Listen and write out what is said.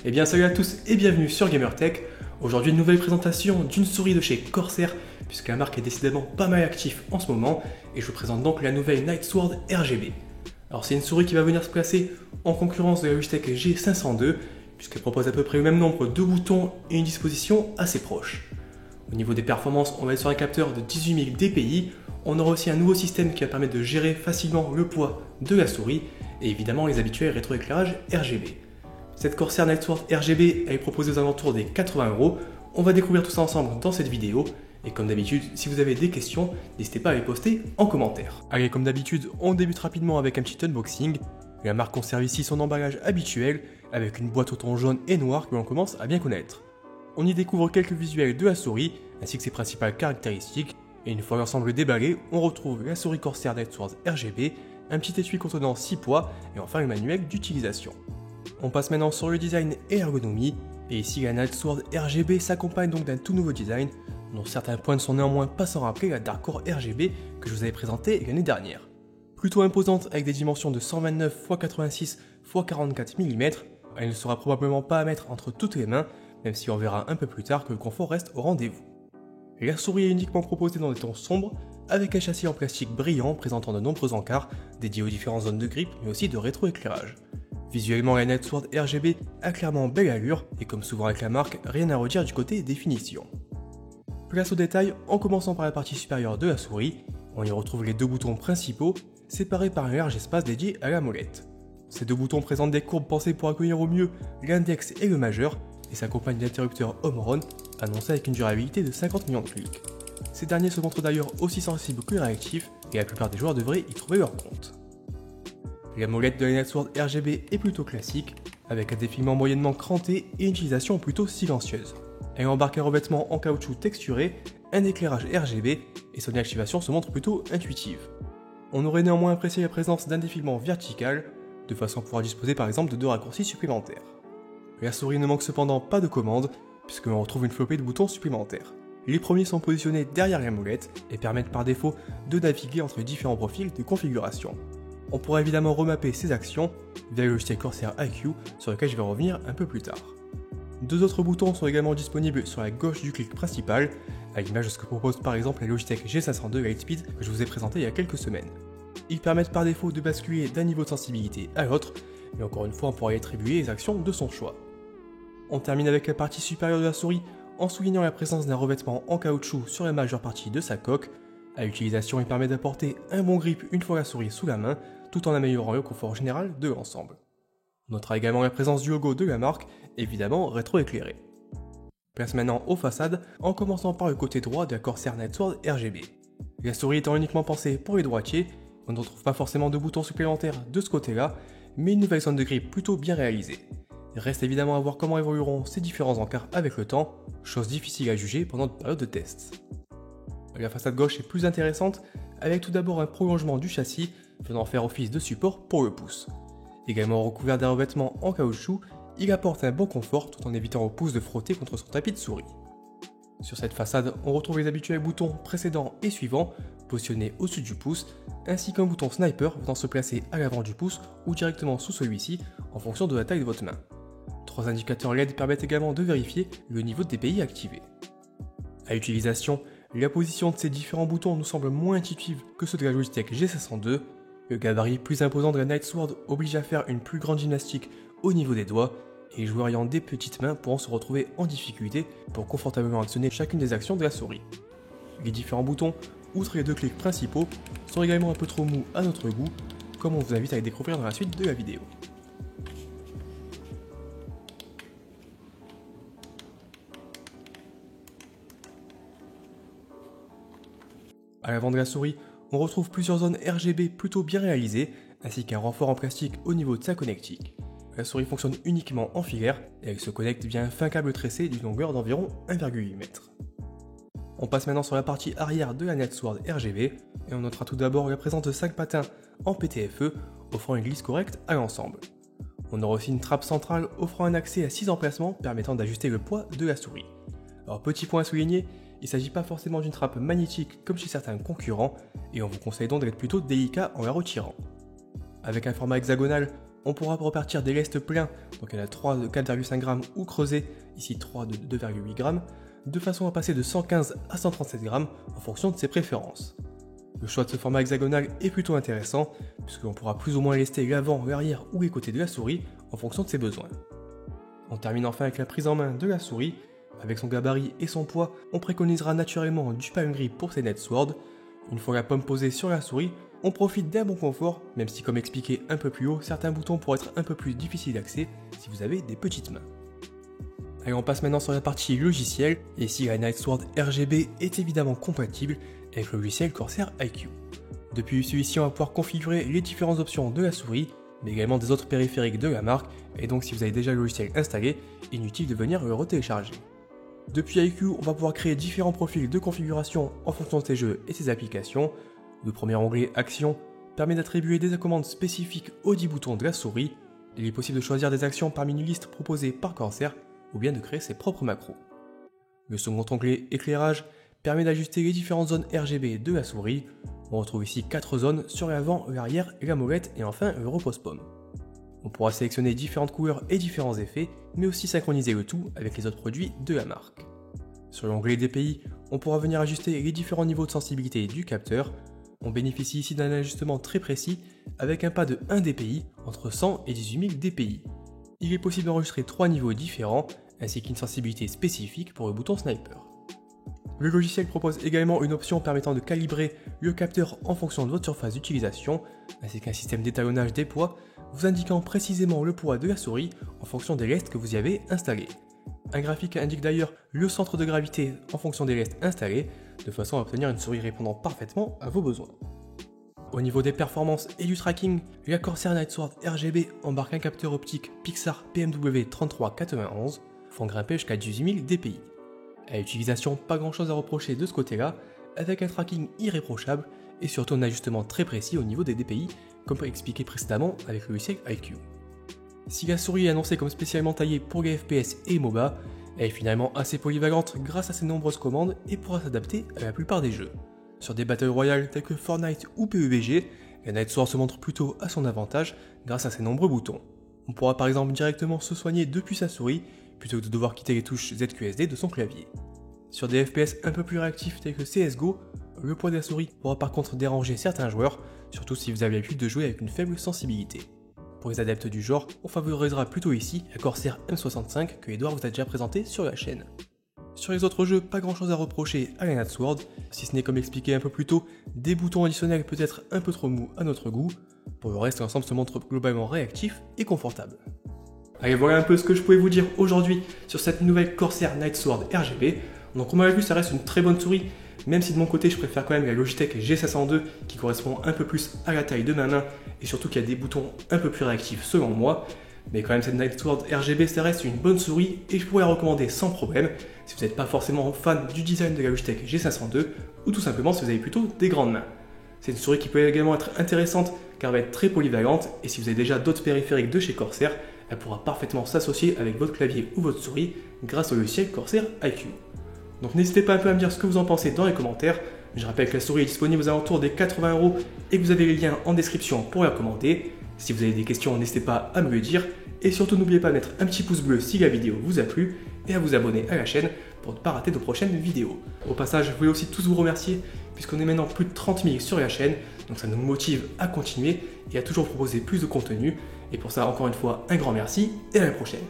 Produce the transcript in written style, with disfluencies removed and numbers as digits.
Eh bien salut à tous et bienvenue sur GamerTech. Aujourd'hui une nouvelle présentation d'une souris de chez Corsair, puisque la marque est décidément pas mal active en ce moment, et je vous présente donc la nouvelle Nightsword RGB. Alors c'est une souris qui va venir se placer en concurrence de la Logitech G502, puisqu'elle propose à peu près le même nombre de boutons et une disposition assez proche. Au niveau des performances, on va être sur un capteur de 18 000 dpi, on aura aussi un nouveau système qui va permettre de gérer facilement le poids de la souris, et évidemment les habituels rétroéclairages RGB. Cette Corsair Nightsword RGB, elle est proposée aux alentours des 80 €. On va découvrir tout ça ensemble dans cette vidéo. Et comme d'habitude, si vous avez des questions, n'hésitez pas à les poster en commentaire. Allez, comme d'habitude, on débute rapidement avec un petit unboxing. La marque conserve ici son emballage habituel, avec une boîte au ton jaune et noir que l'on commence à bien connaître. On y découvre quelques visuels de la souris, ainsi que ses principales caractéristiques. Et une fois l'ensemble déballé, on retrouve la souris Corsair Nightsword RGB, un petit étui contenant 6 poids, et enfin le manuel d'utilisation. On passe maintenant sur le design et l'ergonomie, et ici la Nightsword RGB s'accompagne donc d'un tout nouveau design, dont certains points ne sont néanmoins pas sans rappeler la Dark Core RGB que je vous avais présentée l'année dernière. Plutôt imposante avec des dimensions de 129 x 86 x 44 mm, elle ne sera probablement pas à mettre entre toutes les mains, même si on verra un peu plus tard que le confort reste au rendez-vous. La souris est uniquement proposée dans des tons sombres, avec un châssis en plastique brillant présentant de nombreux encarts dédiés aux différentes zones de grippe mais aussi de rétroéclairage. Visuellement, la Nightsword RGB a clairement belle allure, et comme souvent avec la marque, rien à redire du côté définition. Place aux détails en commençant par la partie supérieure de la souris, on y retrouve les deux boutons principaux, séparés par un large espace dédié à la molette. Ces deux boutons présentent des courbes pensées pour accueillir au mieux l'index et le majeur, et s'accompagnent d'interrupteurs home run, annoncés avec une durabilité de 50 millions de clics. Ces derniers se montrent d'ailleurs aussi sensibles que réactifs, et la plupart des joueurs devraient y trouver leur compte. La molette de la Nightsword RGB est plutôt classique, avec un défilement moyennement cranté et une utilisation plutôt silencieuse. Elle embarque un revêtement en caoutchouc texturé, un éclairage RGB, et son activation se montre plutôt intuitive. On aurait néanmoins apprécié la présence d'un défilement vertical, de façon à pouvoir disposer par exemple de deux raccourcis supplémentaires. La souris ne manque cependant pas de commandes, puisque l'on retrouve une flopée de boutons supplémentaires. Les premiers sont positionnés derrière la molette, et permettent par défaut de naviguer entre différents profils de configuration. On pourra évidemment remapper ces actions via le logiciel Corsair IQ sur lequel je vais revenir un peu plus tard. Deux autres boutons sont également disponibles sur la gauche du clic principal, à l'image de ce que propose par exemple la Logitech G502 Lightspeed que je vous ai présenté il y a quelques semaines. Ils permettent par défaut de basculer d'un niveau de sensibilité à l'autre, mais encore une fois on pourra y attribuer les actions de son choix. On termine avec la partie supérieure de la souris en soulignant la présence d'un revêtement en caoutchouc sur la majeure partie de sa coque. À l'utilisation, il permet d'apporter un bon grip une fois la souris sous la main, tout en améliorant le confort général de l'ensemble. On notera également la présence du logo de la marque, évidemment rétroéclairé. Place maintenant aux façades, en commençant par le côté droit de la Corsair Nightsword RGB. La souris étant uniquement pensée pour les droitiers, on ne retrouve pas forcément de boutons supplémentaires de ce côté-là, mais une nouvelle zone de grip plutôt bien réalisée. Il reste évidemment à voir comment évolueront ces différents encarts avec le temps, chose difficile à juger pendant une période de test. La façade gauche est plus intéressante, avec tout d'abord un prolongement du châssis, venant faire office de support pour le pouce. Également recouvert d'un revêtement en caoutchouc, il apporte un bon confort tout en évitant au pouce de frotter contre son tapis de souris. Sur cette façade, on retrouve les habituels boutons précédents et suivants, positionnés au-dessus du pouce, ainsi qu'un bouton sniper venant se placer à l'avant du pouce ou directement sous celui-ci, en fonction de la taille de votre main. Trois indicateurs LED permettent également de vérifier le niveau de DPI activé. À l'utilisation, la position de ces différents boutons nous semble moins intuitive que ceux de la Logitech G502. Le gabarit plus imposant de la Nightsword oblige à faire une plus grande gymnastique au niveau des doigts, et les joueurs ayant des petites mains pourront se retrouver en difficulté pour confortablement actionner chacune des actions de la souris. Les différents boutons, outre les deux clics principaux, sont également un peu trop mous à notre goût, comme on vous invite à les découvrir dans la suite de la vidéo. À l'avant de la souris, on retrouve plusieurs zones RGB plutôt bien réalisées, ainsi qu'un renfort en plastique au niveau de sa connectique. La souris fonctionne uniquement en filaire, et elle se connecte via un fin câble tressé d'une longueur d'environ 1,8 m. On passe maintenant sur la partie arrière de la Nightsword RGB, et on notera tout d'abord la présence de 5 patins en PTFE, offrant une glisse correcte à l'ensemble. On aura aussi une trappe centrale offrant un accès à 6 emplacements permettant d'ajuster le poids de la souris. Alors petit point à souligner, il ne s'agit pas forcément d'une trappe magnétique comme chez certains concurrents, et on vous conseille donc d'être plutôt délicat en la retirant. Avec un format hexagonal, on pourra repartir des lestes pleins, donc il y en a 3 de 4,5 g ou creusés, ici 3 de 2,8 g, de façon à passer de 115 à 137 g en fonction de ses préférences. Le choix de ce format hexagonal est plutôt intéressant, puisqu'on pourra plus ou moins lester l'avant, l'arrière ou les côtés de la souris en fonction de ses besoins. On termine enfin avec la prise en main de la souris. Avec son gabarit et son poids, on préconisera naturellement du palm grip pour ces Nightsword. Une fois la pomme posée sur la souris, on profite d'un bon confort, même si comme expliqué un peu plus haut, certains boutons pourraient être un peu plus difficiles d'accès si vous avez des petites mains. Allez, on passe maintenant sur la partie logicielle, et ici la Nightsword RGB est évidemment compatible avec le logiciel Corsair iCUE. Depuis celui-ci, on va pouvoir configurer les différentes options de la souris, mais également des autres périphériques de la marque, et donc si vous avez déjà le logiciel installé, inutile de venir le retélécharger. Depuis iCUE, on va pouvoir créer différents profils de configuration en fonction de ses jeux et ses applications. Le premier onglet Actions permet d'attribuer des commandes spécifiques aux 10 boutons de la souris. Il est possible de choisir des actions parmi une liste proposée par Corsair ou bien de créer ses propres macros. Le second onglet Éclairage permet d'ajuster les différentes zones RGB de la souris. On retrouve ici 4 zones sur l'avant, l'arrière, la molette et enfin le repose-pomme. On pourra sélectionner différentes couleurs et différents effets, mais aussi synchroniser le tout avec les autres produits de la marque. Sur l'onglet DPI, on pourra venir ajuster les différents niveaux de sensibilité du capteur. On bénéficie ici d'un ajustement très précis avec un pas de 1 dpi entre 100 et 18 000 dpi. Il est possible d'enregistrer 3 niveaux différents ainsi qu'une sensibilité spécifique pour le bouton sniper. Le logiciel propose également une option permettant de calibrer le capteur en fonction de votre surface d'utilisation, ainsi qu'un système d'étalonnage des poids vous indiquant précisément le poids de la souris en fonction des lestes que vous y avez installés. Un graphique indique d'ailleurs le centre de gravité en fonction des lestes installés, de façon à obtenir une souris répondant parfaitement à vos besoins. Au niveau des performances et du tracking, la Corsair Nightsword RGB embarque un capteur optique Pixar PMW3391, font grimper jusqu'à 18 000 dpi. À l'utilisation, pas grand chose à reprocher de ce côté-là, avec un tracking irréprochable et surtout un ajustement très précis au niveau des dpi, comme expliqué précédemment avec le logiciel iCUE. Si la souris est annoncée comme spécialement taillée pour les FPS et MOBA, elle est finalement assez polyvalente grâce à ses nombreuses commandes et pourra s'adapter à la plupart des jeux. Sur des Battle Royale tels que Fortnite ou PUBG, la Nightsword se montre plutôt à son avantage grâce à ses nombreux boutons. On pourra par exemple directement se soigner depuis sa souris, plutôt que de devoir quitter les touches ZQSD de son clavier. Sur des FPS un peu plus réactifs tels que CSGO, le poids de la souris pourra par contre déranger certains joueurs, surtout si vous avez l'habitude de jouer avec une faible sensibilité. Pour les adeptes du genre, on favorisera plutôt ici la Corsair M65 que Edouard vous a déjà présenté sur la chaîne. Sur les autres jeux, pas grand chose à reprocher à la Nightsword, si ce n'est comme expliqué un peu plus tôt, des boutons additionnels peut-être un peu trop mous à notre goût. Pour le reste, l'ensemble se montre globalement réactif et confortable. Allez, voilà un peu ce que je pouvais vous dire aujourd'hui sur cette nouvelle Corsair Nightsword RGB. Donc on m'a vu, ça reste une très bonne souris, même si de mon côté je préfère quand même la Logitech G502 qui correspond un peu plus à la taille de ma main et surtout qu'il y a des boutons un peu plus réactifs selon moi. Mais quand même cette Nightsword RGB ça reste une bonne souris et je pourrais la recommander sans problème si vous n'êtes pas forcément fan du design de la Logitech G502 ou tout simplement si vous avez plutôt des grandes mains. C'est une souris qui peut également être intéressante car elle va être très polyvalente et si vous avez déjà d'autres périphériques de chez Corsair, elle pourra parfaitement s'associer avec votre clavier ou votre souris grâce au logiciel Corsair iCUE. Donc n'hésitez pas un peu à me dire ce que vous en pensez dans les commentaires. Je rappelle que la souris est disponible aux alentours des 80 € et que vous avez les liens en description pour la commander. Si vous avez des questions, n'hésitez pas à me le dire. Et surtout n'oubliez pas de mettre un petit pouce bleu si la vidéo vous a plu et à vous abonner à la chaîne pour ne pas rater de prochaines vidéos. Au passage, je voulais aussi tous vous remercier puisqu'on est maintenant plus de 30 000 sur la chaîne. Donc ça nous motive à continuer et à toujours proposer plus de contenu. Et pour ça, encore une fois, un grand merci et à la prochaine.